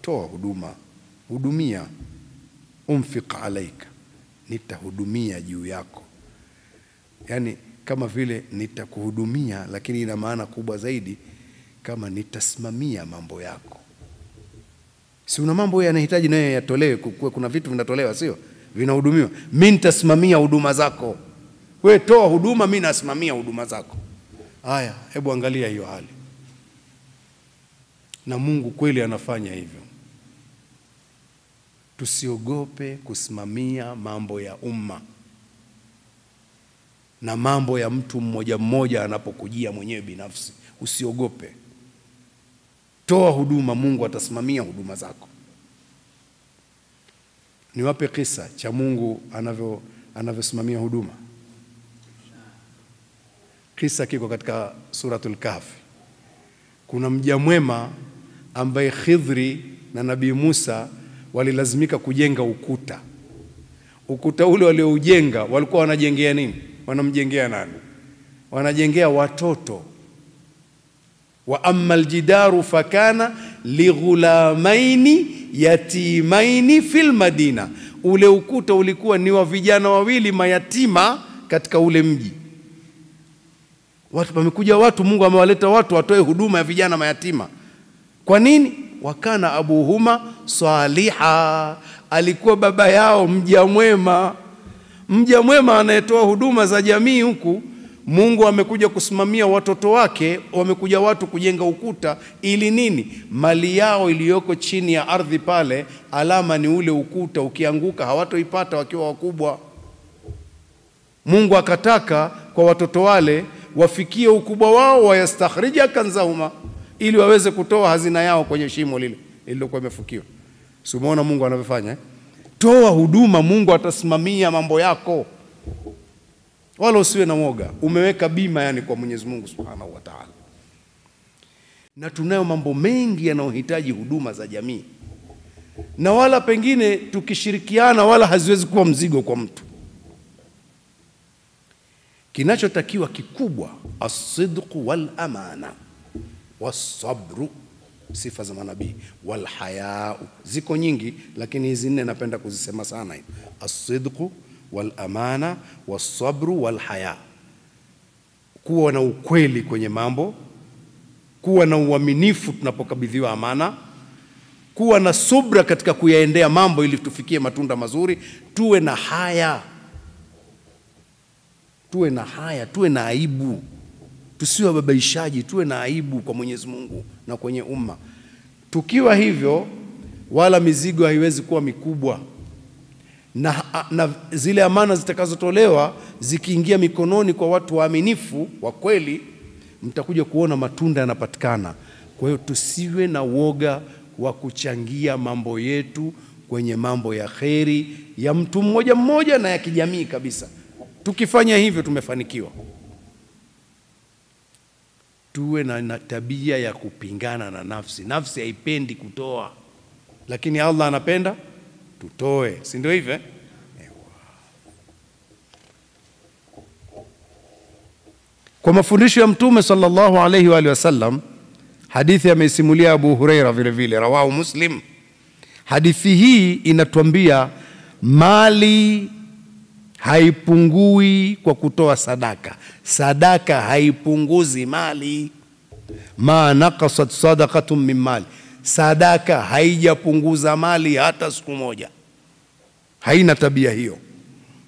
toa huduma, hudumia, unfiq alaika, nitahudumia juu yako. Yani kama vile nitakuhudumia, lakini ina maana kubwa zaidi, kama nitasimamia mambo yako. Si una mambo yanahitaji nayo yatolewe, kuna vitu vinatolewa, sio? Vinahudumiwa. Mimi nitasimamia huduma zako. Wewe toa huduma, mimi nasimamia huduma zako. Haya, hebu angalia hiyo hali. Na Mungu kweli anafanya hivyo. Tusiogope kusimamia mambo ya umma na mambo ya mtu mmoja mmoja anapokujia mwenyewe binafsi. Usiogope. Toa huduma, Mungu atasimamia huduma zako. Niwape kisa cha Mungu anavyosimamia huduma. Kisa kiko katika suratul Kahfi. Kuna mja mwema ambaye Khidri na Nabii Musa walilazimika kujenga ukuta. Ukuta ule walioujenga walikuwa wanajengea nini? Wanamjengea nani? Wanajengea watoto. Wa ammal jidaru fakana lighulamaini yatimaini fil madina. Ule ukuta ulikuwa ni wa vijana wawili mayatima katika ule mji. Wamekuja watu, Mungu amewaleta watu watoe huduma ya vijana mayatima. Kwa nini? Wakana abuhuma saliha, alikuwa baba yao mja mwema. Mja mwema anayetoa huduma za jamii huku, Mungu amekuja kusimamia watoto wake. Wamekuja watu kujenga ukuta ili nini? Mali yao iliyoko chini ya ardhi pale, alama ni ule ukuta, ukianguka hawatoipata wakiwa wakubwa. Mungu akataka kwa watoto wale wafikie ukubwa wao, wayastakhrija kanzahuma, ili waweze kutoa hazina yao kwenye shimo lile lililokuwa limefukiwa. Si umeona Mungu anavyofanya? Toa huduma, Mungu atasimamia mambo yako. Wala usiwe na woga. Umeweka bima yani kwa Mwenyezi Mungu Subhanahu wa Ta'ala. Na tunayo mambo mengi yanayohitaji huduma za jamii. Na wala pengine tukishirikiana wala haziwezi kuwa mzigo kwa mtu. Kinachotakiwa kikubwa, as-sidqu wal amana was-sabru. sifa za manabii. Wal haya, ziko nyingi lakini hizi 4 napenda kuzisema sana hivi: as-sidqu wal amana was-sabru wal haya. Kuwa na ukweli kwenye mambo, kuwa na uaminifu tunapokabidhiwa amana, kuwa na subra katika kuyaendea mambo ili tufikie matunda mazuri, tuwe na haya, tuwe na aibu, tusiwe wababaishaji, tuwe na aibu kwa Mwenyezi Mungu na kwenye umma. Tukiwa hivyo, wala mizigo haiwezi kuwa mikubwa, na zile amana zitakazotolewa zikiingia mikononi kwa watu waaminifu wa kweli, mtakuja kuona matunda yanapatikana. Kwa hiyo tusiwe na woga wa kuchangia mambo yetu kwenye mambo ya kheri ya mtu mmoja mmoja na ya kijamii kabisa. Tukifanya hivyo tumefanikiwa. Tuwe na tabia ya kupingana na nafsi. Nafsi haipendi kutoa, lakini Allah anapenda tutoe, si ndio hivyo? Kwa mafundisho ya Mtume sallallahu alayhi wa alihi wasallam, hadithi ameisimulia Abu Huraira vile vile, rawahu Muslim. Hadithi hii inatuambia mali haipungui kwa kutoa sadaka. Sadaka haipunguzi mali. Ma naqasat sadaqatun min mali, sadaka haijapunguza mali hata siku moja, haina tabia hiyo.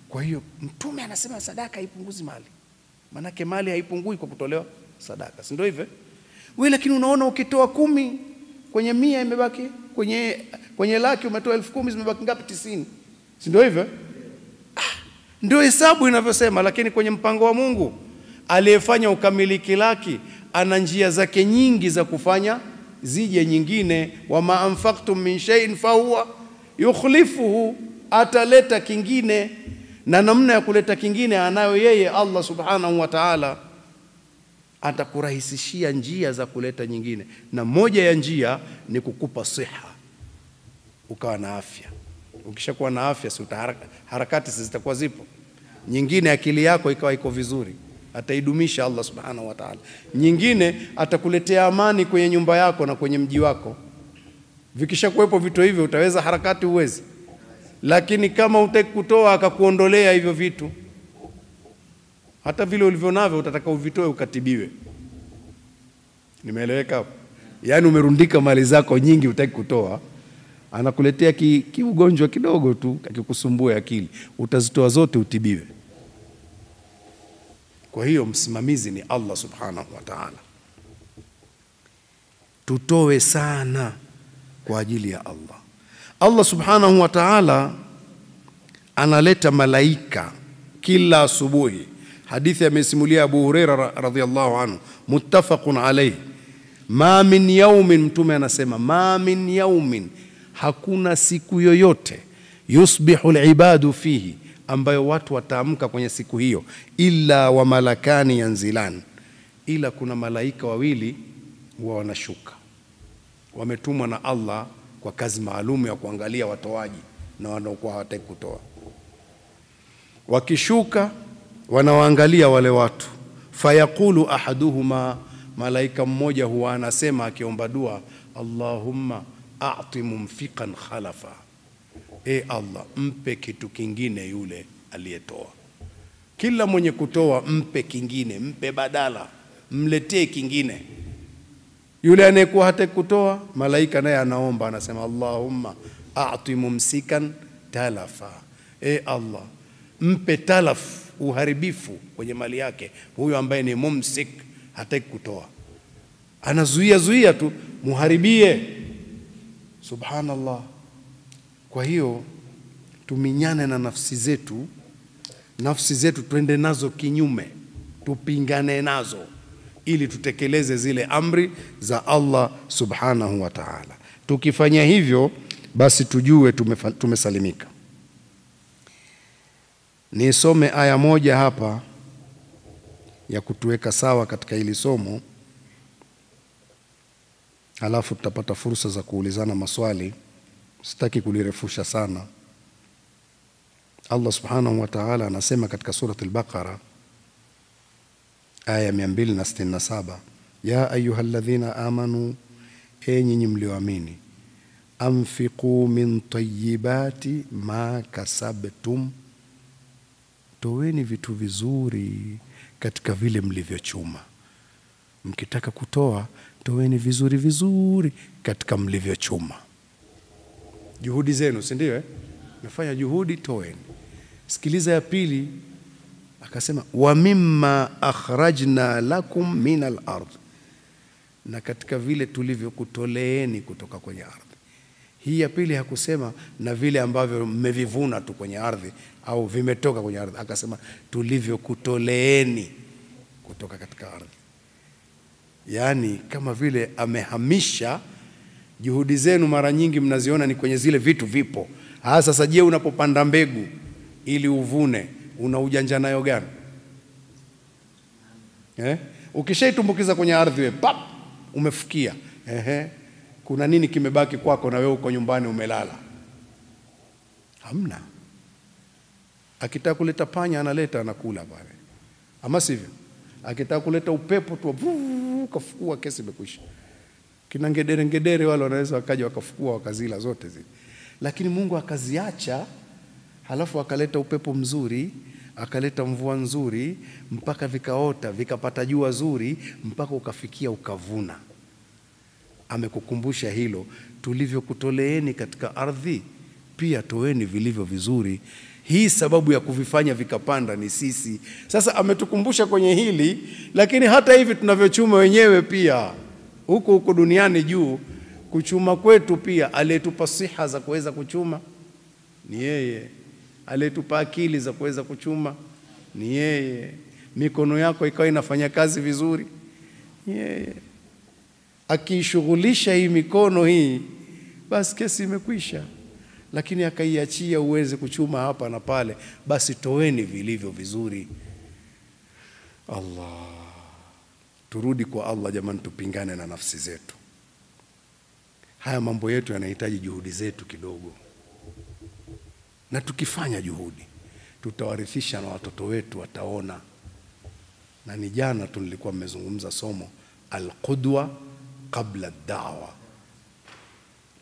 Kwa hiyo Mtume anasema sadaka haipunguzi mali, manake mali haipungui kwa kutolewa sadaka, si ndio hivyo? Wewe lakini unaona ukitoa 10 kwenye 100 imebaki, kwenye laki umetoa 10,000 zimebaki ngapi? 90, si ndio hivyo? Ndio hesabu inavyosema. Lakini kwenye mpango wa Mungu, aliyefanya ukamiliki laki ana njia zake nyingi za kufanya zije nyingine. Wama anfaqtum min shay'in fahuwa yukhlifuhu, ataleta kingine, na namna ya kuleta kingine anayo yeye Allah subhanahu wa ta'ala. Atakurahisishia njia za kuleta nyingine, na moja ya njia ni kukupa siha, ukawa na afya. Ukishakuwa na afya, si harakati zitakuwa zipo. Nyingine akili yako ikawa iko vizuri, ataidumisha Allah subhanahu wa ta'ala. Nyingine atakuletea amani kwenye nyumba yako na kwenye mji wako. Vikishakuwepo vitu hivyo, utaweza harakati? Uwezi. Lakini kama utaki kutoa, akakuondolea hivyo vitu, hata vile ulivyo navyo utataka uvitoe ukatibiwe. Nimeeleweka hapo? Yaani umerundika mali zako nyingi, utaki kutoa, anakuletea kiugonjwa kidogo tu akikusumbua akili, utazitoa zote utibiwe. Kwa hiyo msimamizi ni Allah subhanahu wa ta'ala. Tutoe sana kwa ajili ya Allah. Allah subhanahu wa ta'ala analeta malaika kila asubuhi. Hadithi amesimulia Abu Huraira radhiyallahu anhu, muttafaqun alayhi. Ma min yaumin, Mtume anasema ma min yaumin, hakuna siku yoyote, yusbihu alibadu fihi, ambayo watu wataamka kwenye siku hiyo, illa wa malakani yanzilan, ila kuna malaika wawili huwa wanashuka, wametumwa na Allah kwa kazi maalum ya kuangalia watoaji na wanaokuwa hawataki kutoa. Wakishuka wanawaangalia wale watu, fayaqulu ahaduhuma, malaika mmoja huwa anasema akiomba dua, Allahumma a'ti mumfiqan khalafa, Allah mpe kitu kingine yule aliyetoa. Kila mwenye kutoa mpe kingine, mpe badala, mletee kingine. Yule anayekuwa hata kutoa, malaika naye anaomba, anasema Allahumma a'ti mumsikan talafa, Allah mpe talaf, uharibifu kwenye mali yake huyo ambaye ni mumsik, hataki kutoa, anazuia tu, muharibie. Subhanallah. Kwa hiyo tuminyane na nafsi zetu twende nazo kinyume, tupingane nazo ili tutekeleze zile amri za Allah subhanahu wa ta'ala. Tukifanya hivyo, basi tujue tumesalimika. Nisome aya moja hapa ya kutuweka sawa katika hili somo, halafu tutapata fursa za kuulizana maswali. Sitaki kulirefusha sana. Allah subhanahu wa ta'ala anasema katika surah al-Baqara aya 267, ya ayyuhalladhina amanu enyi mlioamini, anfiqu min tayyibati ma kasabtum, toweni vitu vizuri katika vile mlivyochuma. Mkitaka kutoa, toweni vizuri vizuri katika mlivyochuma. Juhudi zenu, si ndio? Mfanya juhudi, toweni. Sikiliza ya pili, akasema wa mimma akhrajna lakum min al-ard, na katika vile tulivyokutoleeni kutoka kwenye ardhi. Hii ya pili hakusema na vile ambavyo mmevivuna tu kwenye ardhi au vimetoka kwenye ardhi, akasema tulivyokutoleeni kutoka katika ardhi. Yaani kama vile amehamisha juhudi zenu. Mara nyingi mnaziona ni kwenye zile vitu vipo. Sasa je, unapopanda mbegu ili uvune, una ujanja nayo gani? Ukishaitumbukiza kwenye ardhi, wewe pap, umefukia. Kuna nini kimebaki kwako na wewe uko nyumbani umelala? Hamna. Akitaka kuleta panya analeta, anakula pale, ama sivyo? Akitaka kuleta upepo tu kafukua, kesi imekwisha. Kina ngedere wale wanaweza wakaja wakafukua wakazila zote zile, lakini Mungu akaziacha, halafu akaleta upepo mzuri, akaleta mvua nzuri, mpaka vikaota, vikapata jua zuri, mpaka ukafikia ukavuna. Amekukumbusha hilo, tulivyokutoleeni katika ardhi pia toeni vilivyo vizuri. Hii sababu ya kuvifanya vikapanda ni sisi. Sasa ametukumbusha kwenye hili, lakini hata hivi tunavyochuma wenyewe pia huko duniani juu, kuchuma kwetu pia, aliyetupa siha za kuweza kuchuma ni yeye. Aliyetupa akili za kuweza kuchuma ni yeye. Mikono yako ikawa inafanya kazi vizuri ni yeye. Akishughulisha hii mikono hii, basi kesi imekwisha. Lakini akaiachia uweze kuchuma hapa na pale, basi toeni vilivyo vizuri. Allah, turudi kwa Allah jamani, tupingane na nafsi zetu. Haya mambo yetu yanahitaji juhudi zetu kidogo, na tukifanya juhudi tutawarithisha na watoto wetu wataona. Na ni jana tu nilikuwa nimezungumza somo al-qudwa kabla ad-da'wa.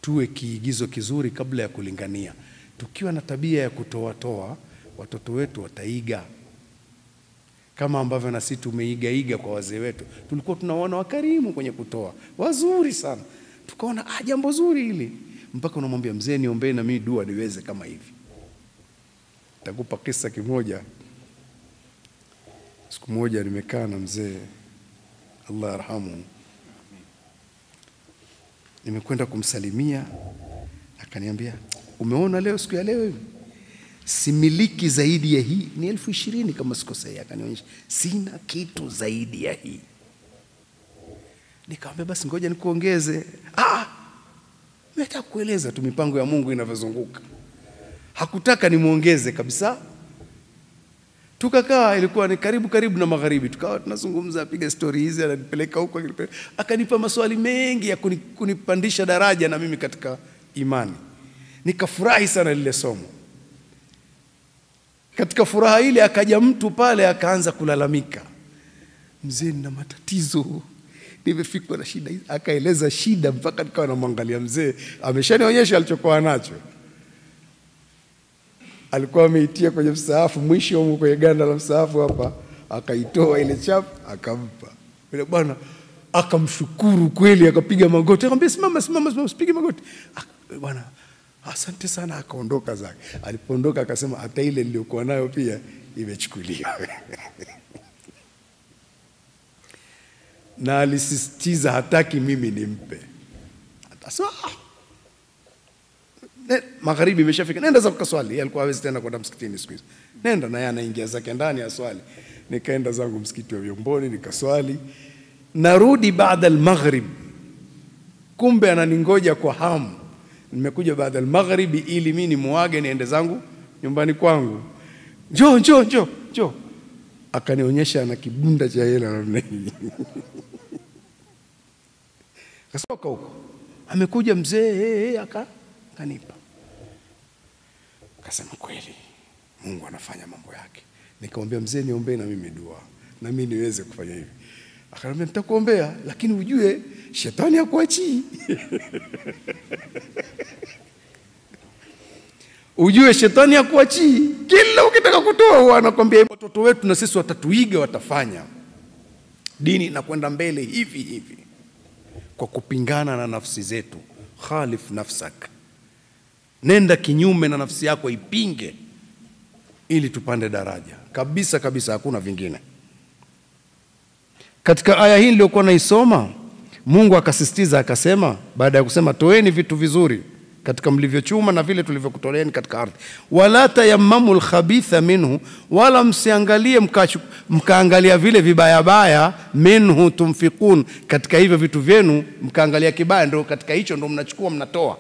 Tuwe kiigizo kizuri kabla ya kulingania. Tukiwa na tabia ya kutoa, watoto wetu wataiga, kama ambavyo na sisi tumeiga kwa wazee wetu. Tulikuwa tunaona wakarimu kwenye kutoa, wazuri sana, tukaona jambo zuri hili, mpaka unamwambia mzee, niombee na mimi dua niweze kama hivi. Nitakupa kisa kimoja. Siku moja nimekaa na mzee, Allah yarhamu, nimekwenda kumsalimia, akaniambia, umeona leo, siku ya leo hivi similiki zaidi ya hii, ni 20,000 kama sikosei. Akanionyesha, sina kitu zaidi ya hii. Nikamwambia basi ngoja nikuongeze. Nataka kueleza tu mipango ya Mungu inavyozunguka. Hakutaka nimuongeze kabisa. Tukakaa, ilikuwa ni karibu na magharibi, tukawa tunazungumza, piga story hizi, ananipeleka huko, akanipa maswali mengi ya kunipandisha daraja na mimi katika imani. Nikafurahi sana lile somo. Katika furaha ile akaja mtu pale akaanza kulalamika, mzee, nina matatizo, nimefikwa na shida hizi. Akaeleza shida mpaka nikawa namwangalia mzee, ameshanionyesha alichokuwa nacho. Alikuwa ameitia kwenye msaafu, mwisho huko kwenye ganda la msaafu hapa, akaitoa ile chap akampa. Yule bwana akamshukuru kweli, akapiga magoti, akamwambia simama, usipige magoti. Bwana, asante sana, akaondoka zake. Alipoondoka akasema, hata ile niliyokuwa nayo pia imechukuliwa. Na alisisitiza hataki mimi nimpe. Atasema magharibi imeshafika, nenda zako kaswali. Alikuwa hawezi tena kwenda msikitini siku hizo. Nenda, na yeye anaingia zake ndani ya swali. Nikaenda zangu msikiti wa Vyomboni nikaswali. Narudi baada al-maghrib. Kumbe ananingoja kwa hamu. Nimekuja baada al-maghribi ili mimi nimuage niende zangu nyumbani kwangu. Njoo. Akanionyesha na kibunda cha hela namna hii. Kasoka huko. Amekuja mzee akanipa. Akasema kweli Mungu anafanya mambo yake. Nikamwambia mzee, niombee na mimi dua, na mimi niweze kufanya hivi. Akaniambia nitakuombea, lakini ujue shetani hakuachii. Ujue shetani hakuachii. Kila ukitaka kutoa anakuambia watoto wetu na sisi watatuiga, watafanya. Dini inakwenda mbele hivi hivi kwa kupingana na nafsi zetu. Khalif nafsak, nenda kinyume na nafsi yako, ipinge ili tupande daraja kabisa kabisa, hakuna vingine. Katika aya hii niliyokuwa naisoma, Mungu akasisitiza akasema, baada ya kusema toeni vitu vizuri katika mlivyochuma na vile tulivyokutoleeni katika ardhi, wala tayammamul khabitha minhu, wala msiangalie mkaangalia vile vibaya baya, minhu tumfikun, katika hivyo vitu vyenu mkaangalia kibaya, ndio katika hicho ndio mnachukua mnatoa.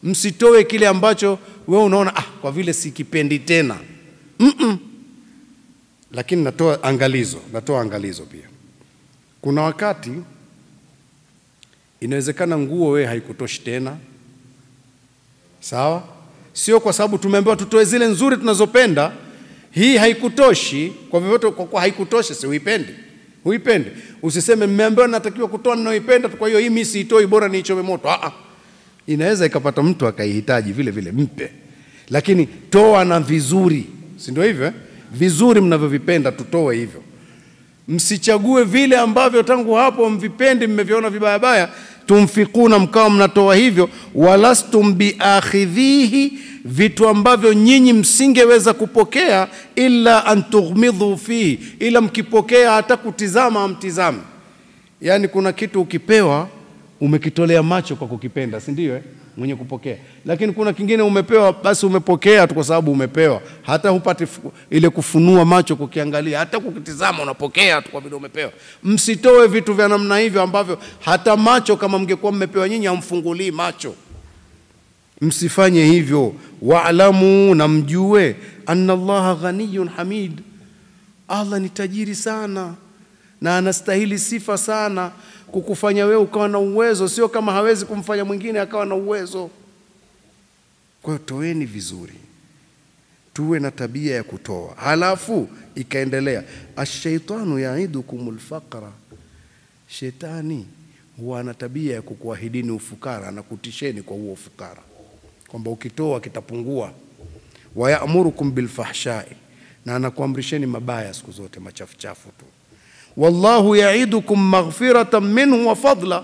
Msitoe kile ambacho wewe unaona kwa vile sikipendi tena. Lakini natoa angalizo pia. Kuna wakati inawezekana nguo wewe haikutoshi tena. Sawa? Sio kwa sababu tumeambiwa tutoe zile nzuri tunazopenda, hii haikutoshi, kwa hivyo kwa haikutoshi si huipendi. Usiseme mmeambiwa natakiwa kutoa ninayoipenda, kwa hiyo hii mimi siitoi, bora niichome moto. Inaweza ikapata mtu akaihitaji vile vile, mpe. Lakini toa na vizuri, si ndio hivyo? Vizuri mnavyovipenda tutoe hivyo. Msichague vile ambavyo tangu hapo mvipendi, mmeviona vibaya baya, tumfikuna mkao mnatoa hivyo, walastum biakhidhihi, vitu ambavyo nyinyi msingeweza kupokea, illa antughmidhu fihi, ila mkipokea hata kutizama amtizame. Yani kuna kitu ukipewa umekitolea macho kwa kukipenda, si ndio mwenye kupokea. Lakini kuna kingine umepewa, basi umepokea tu kwa sababu umepewa, hata hupati ile kufunua macho kukiangalia, hata kukitizama, unapokea tu kwa vile umepewa. Msitoe vitu vya namna hivyo ambavyo hata macho kama mngekuwa mmepewa nyinyi hamfungulii macho. Msifanye hivyo. Wa'lamu, na mjue, anna Allaha ghaniyun hamid, Allah ni tajiri sana na anastahili sifa sana kukufanya wewe ukawa na uwezo, sio kama hawezi kumfanya mwingine akawa na uwezo. Kwa hiyo toeni vizuri, tuwe na tabia ya kutoa. Halafu ikaendelea, ash-shaytanu ya'idukumul faqra, shetani huwa ana tabia ya kukuahidini ufukara na kutisheni kwa huo ufukara, kwamba ukitoa kitapungua. Wa ya'murukum bil fahsha'i, na anakuamrisheni mabaya siku zote, machafu chafu tu. Wallahu ya'idukum maghfiratan minhu wa fadla,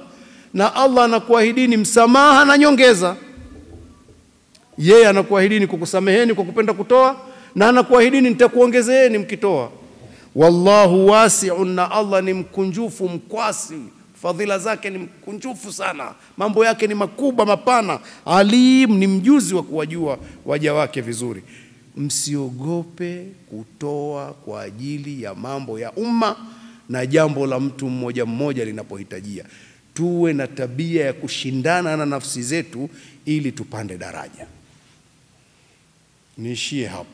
na Allah anakuahidini msamaha na nyongeza. Yeye anakuahidini kukusameheni kwa kupenda kutoa, na anakuahidini nitakuongezeeni mkitoa. Wallahu wasi'un, na Allah ni mkunjufu mkwasi, fadhila zake ni mkunjufu sana, mambo yake ni makubwa mapana. Alim, ni mjuzi wa kuwajua waja wake vizuri. Msiogope kutoa kwa ajili ya mambo ya umma na jambo la mtu mmoja mmoja linapohitajia. Tuwe na tabia ya kushindana na nafsi zetu ili tupande daraja. Niishie hapo.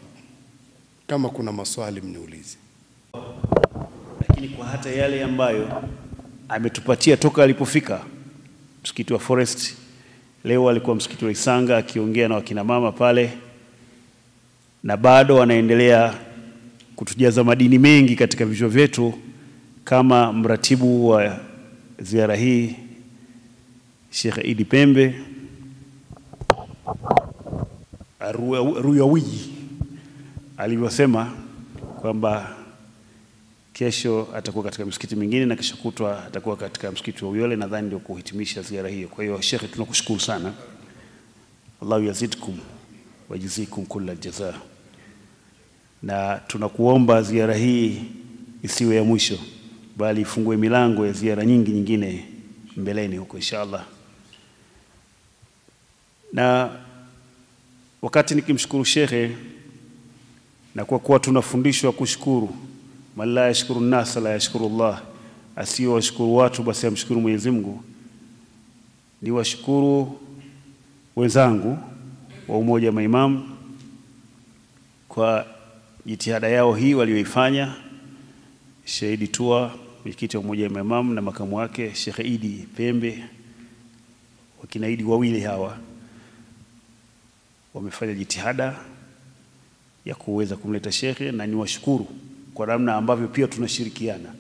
Kama kuna maswali mniulize. Lakini kwa hata yale ambayo ametupatia toka alipofika msikiti wa Forest, leo alikuwa msikiti wa Isanga akiongea na wakina mama pale, na bado anaendelea kutujaza madini mengi katika vichwa vyetu. Kama mratibu wa ziara hii Sheikh Idi Pembe Ruyawiji alivyosema kwamba kesho atakuwa katika msikiti mwingine na kesho kutwa atakuwa katika msikiti wa Uyole, nadhani ndio kuhitimisha ziara hiyo. Kwa hiyo Sheikh, tunakushukuru sana. Allahu yazidkum wa jazikum kulla jazaa, na tunakuomba ziara hii isiwe ya mwisho, bali ifungue milango ya ziara nyingine mbeleni huko inshallah. Na wakati nikimshukuru Sheikh, na kwa kuwa tunafundishwa kushukuru, man la yashkuru nasa la yashkuru Allah, asiyo washukuru watu basi amshukuru Mwenyezi Mungu, ni washukuru wenzangu wa Umoja wa Maimamu kwa jitihada yao hii walioifanya. Shahidi Tua, mwenyekiti wa Umoja wa Maimamu, na makamu wake Sheikh Idi Pembe, wakina Idi wawili hawa wamefanya jitihada ya kuweza kumleta Sheikh, na ni washukuru kwa namna ambavyo pia tunashirikiana.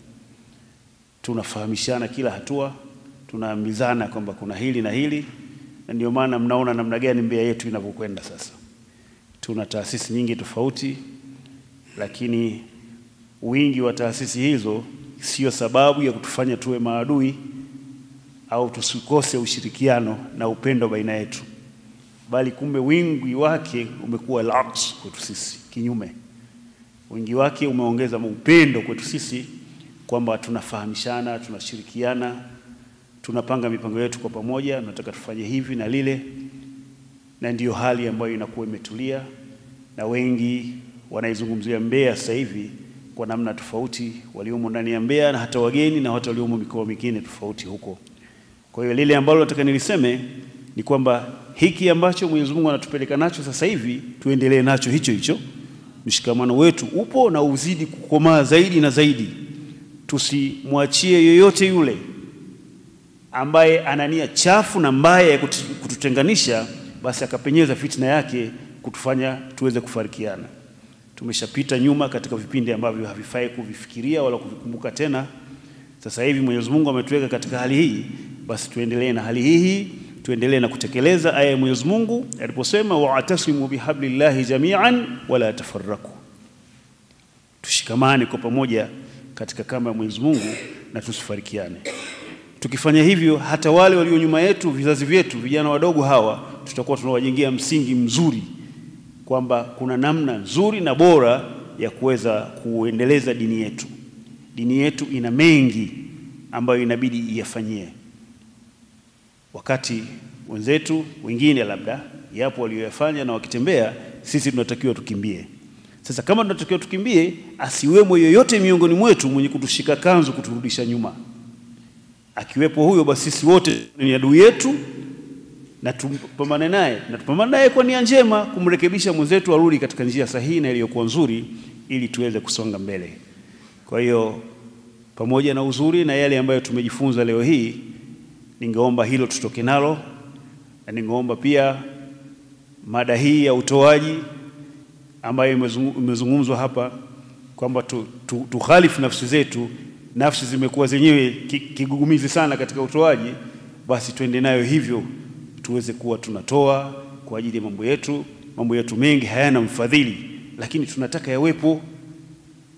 tunafahamishana kila hatua, tunaambizana kwamba kuna hili na hili, na ndio maana mnaona namna gani Mbeya yetu inavyokwenda sasa. Tuna taasisi nyingi tofauti, lakini wingi wa taasisi hizo sio sababu ya kutufanya tuwe maadui au tusikose ushirikiano na upendo baina yetu, bali kumbe wingi wake umekuwa al-aks kwetu sisi. Kinyume, wingi wake umeongeza upendo kwetu sisi, kwamba tunafahamishana, tunashirikiana, tunapanga mipango yetu kwa pamoja, nataka tufanye hivi na lile, na ndiyo hali ambayo inakuwa imetulia, na wengi wanaizungumzia Mbeya sasa hivi kwa namna tofauti, waliomo ndani ya Mbeya na hata wageni na hata waliomo mikoa mingine tofauti huko. Kwa hiyo lile ambalo nataka niliseme ni kwamba hiki ambacho Mwenyezi Mungu anatupeleka nacho sasa hivi tuendelee nacho hicho hicho. Mshikamano wetu upo na uzidi kukomaa zaidi na zaidi. Tusimwachie yoyote yule ambaye anania chafu na mbaya ya kututenganisha, basi akapenyeza fitna yake kutufanya tuweze kufarikiana. Tumeshapita nyuma katika vipindi ambavyo havifai kuvifikiria wala kuvikumbuka tena. Sasa hivi Mwenyezi Mungu ametuweka katika hali hii, basi tuendelee na hali hii, tuendelee na kutekeleza aya ya Mwenyezi Mungu aliposema wa'tasimu bihablillahi jami'an wala tafarraku. Tushikamane kwa pamoja katika kamba ya Mwenyezi Mungu na tusifarikiane. Tukifanya hivyo, hata wale walio nyuma yetu, vizazi vyetu, vijana wadogo hawa, tutakuwa tunawajengea msingi mzuri kwamba kuna namna nzuri na bora ya kuweza kuendeleza dini yetu. Dini yetu ina mengi ambayo inabidi iyafanyie. Wakati wenzetu wengine labda yapo walioyafanya na wakitembea, sisi tunatakiwa tukimbie. Sasa kama tunatakiwa tukimbie, asiwemo yoyote miongoni mwetu mwenye kutushika kanzu kuturudisha nyuma. Akiwepo huyo, basi sisi wote ni adui yetu, na tupambane naye, na tupambane naye kwa nia njema kumrekebisha mwenzetu arudi katika njia sahihi na iliyokuwa nzuri, ili tuweze kusonga mbele. Kwa hiyo pamoja na uzuri na yale ambayo tumejifunza leo hii, ningeomba hilo tutoke nalo, na ningeomba pia mada hii ya utoaji ambayo imezungumzwa hapa kwamba tukhalifu nafsi zetu. Nafsi zimekuwa zenyewe kigugumizi sana katika utoaji, basi tuende nayo hivyo, tuweze kuwa tunatoa kwa ajili ya mambo yetu. Mambo yetu mengi hayana mfadhili, lakini tunataka yawepo,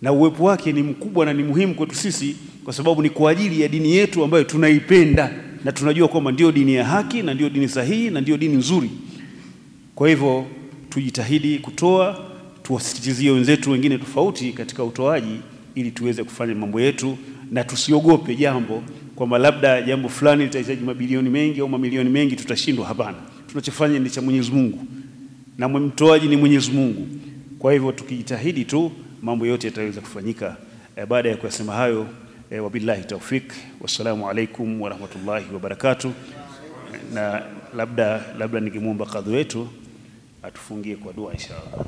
na uwepo wake ni mkubwa na ni muhimu kwetu sisi, kwa sababu ni kwa ajili ya dini yetu ambayo tunaipenda na tunajua kwamba ndio dini ya haki na ndio dini sahihi na ndio dini nzuri. Kwa hivyo tujitahidi kutoa, tuwasitizie wenzetu wengine tofauti katika utoaji, ili tuweze kufanya mambo yetu, na tusiogope jambo kwamba labda jambo fulani litahitaji mabilioni mengi au mamilioni mengi tutashindwa. Hapana, tunachofanya ni cha Mwenyezi Mungu na mtoaji ni Mwenyezi Mungu. Kwa hivyo tukijitahidi tu, mambo yote yataweza kufanyika. Baada ya kusema hayo, wabillahi tawfik, wassalamu alaikum wa rahmatullahi wa barakatuh. Na labda ningemuomba kadhi wetu atufungie kwa dua inshallah.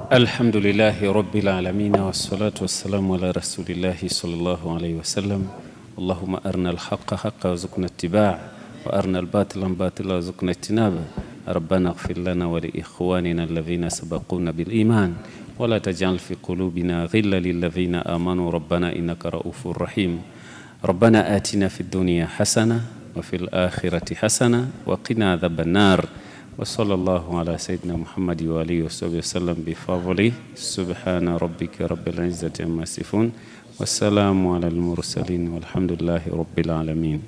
Alhamdulillahi rabbil alamin, wassalatu wassalamu ala rasulillahi sallallahu alayhi wasallam. Allahumma arina al-haqqa haqqa warzuqna ittiba'a, wa arina al-batila batila warzuqna ijtinaba. Rabbana ighfir lana wa li ikhwanina alladhina sabaquna bil iman, wa la taj'al fi qulubina ghillan lil ladhina amanu rabbana innaka ra'ufur rahim. Rabbana atina fid dunya hasana wa fil akhirati hasana wa qina adhaban nar. وصلى الله على سيدنا محمد وآله وصحبه وسلم بفضله. سبحان ربك رب العزة عما يصفون، والسلام على المرسلين، والحمد لله رب العالمين.